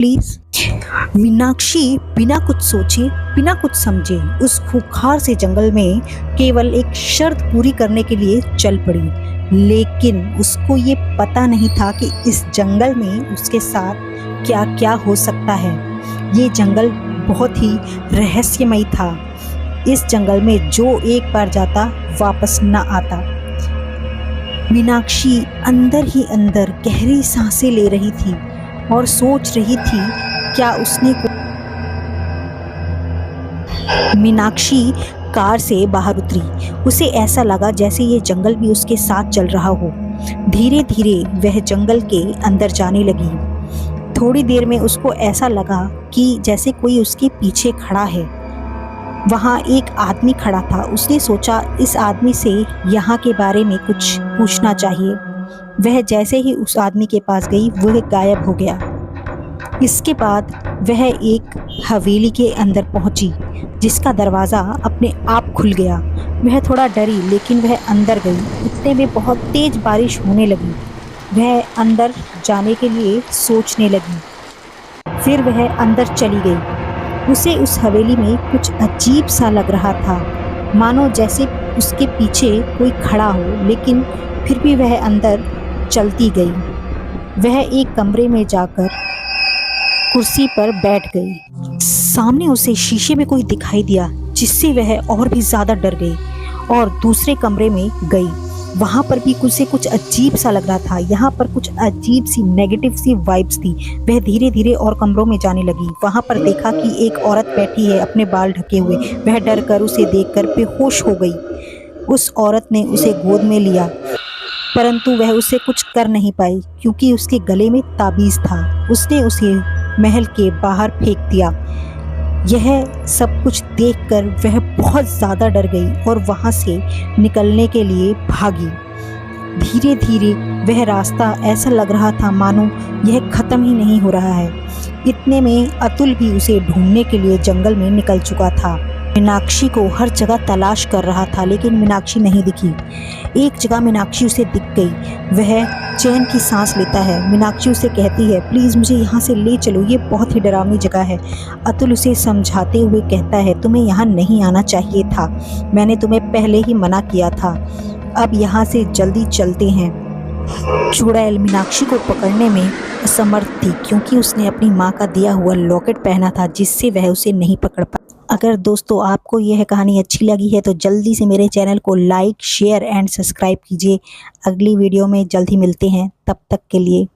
Please. Meenakshi बिना कुछ सोचे, बिना कुछ समझे उस खूंखार से जंगल में केवल एक शर्त पूरी करने के लिए चल पड़ी। लेकिन उसको ये पता नहीं था कि इस जंगल में उसके साथ क्या क्या हो सकता है। ये जंगल बहुत ही रहस्यमय था। इस जंगल में जो एक बार जाता वापस न आता। मीनाक्षी अंदर ही अंदर गहरी सांसें ले रही थी और सोच रही थी क्या उसने मीनाक्षी कार से बाहर उतरी। उसे ऐसा लगा जैसे ये जंगल भी उसके साथ चल रहा हो। धीरे धीरे वह जंगल के अंदर जाने लगी। थोड़ी देर में उसको ऐसा लगा कि जैसे कोई उसके पीछे खड़ा है। वहाँ एक आदमी खड़ा था। उसने सोचा इस आदमी से यहाँ के बारे में कुछ पूछना चाहिए। वह जैसे ही उस आदमी के पास गई वह गायब हो गया। इसके बाद वह एक हवेली के अंदर पहुंची जिसका दरवाज़ा अपने आप खुल गया। वह थोड़ा डरी लेकिन वह अंदर गई। इतने में बहुत तेज बारिश होने लगी। वह अंदर जाने के लिए सोचने लगी। फिर वह अंदर चली गई। उसे उस हवेली में कुछ अजीब सा लग रहा था, मानो जैसे उसके पीछे कोई खड़ा हो। लेकिन फिर भी वह अंदर चलती गई। वह एक कमरे में जाकर कुर्सी पर बैठ गई। सामने उसे शीशे में कोई दिखाई दिया जिससे वह और भी ज़्यादा डर गई और दूसरे कमरे में गई। वहाँ पर भी उसे कुछ अजीब सा लग रहा था। यहाँ पर कुछ अजीब सी नेगेटिव सी वाइब्स थी। वह धीरे धीरे और कमरों में जाने लगी। वहाँ पर देखा कि एक औरत बैठी है अपने बाल ढके हुए। वह डर कर उसे देखकर बेहोश हो गई। उस औरत ने उसे गोद में लिया परंतु वह उसे कुछ कर नहीं पाई क्योंकि उसके गले में ताबीज़ था। उसने उसे महल के बाहर फेंक दिया। यह सब कुछ देखकर वह बहुत ज़्यादा डर गई और वहाँ से निकलने के लिए भागी। धीरे धीरे वह रास्ता ऐसा लग रहा था मानो यह ख़त्म ही नहीं हो रहा है। इतने में अतुल भी उसे ढूंढने के लिए जंगल में निकल चुका था। मीनाक्षी को हर जगह तलाश कर रहा था लेकिन मीनाक्षी नहीं दिखी। एक जगह मीनाक्षी उसे दिख गई। वह चैन की सांस लेता है। मीनाक्षी उसे कहती है प्लीज़ मुझे यहाँ से ले चलो, ये बहुत ही डरावनी जगह है। अतुल उसे समझाते हुए कहता है तुम्हें यहाँ नहीं आना चाहिए था, मैंने तुम्हें पहले ही मना किया था। अब यहाँ से जल्दी चलते हैं। चुड़ैल मीनाक्षी को पकड़ने में असमर्थ थी क्योंकि उसने अपनी माँ का दिया हुआ लॉकेट पहना था जिससे वह उसे नहीं पकड़ पाई। अगर दोस्तों आपको यह कहानी अच्छी लगी है तो जल्दी से मेरे चैनल को लाइक, शेयर एंड सब्सक्राइब कीजिए। अगली वीडियो में जल्द ही मिलते हैं, तब तक के लिए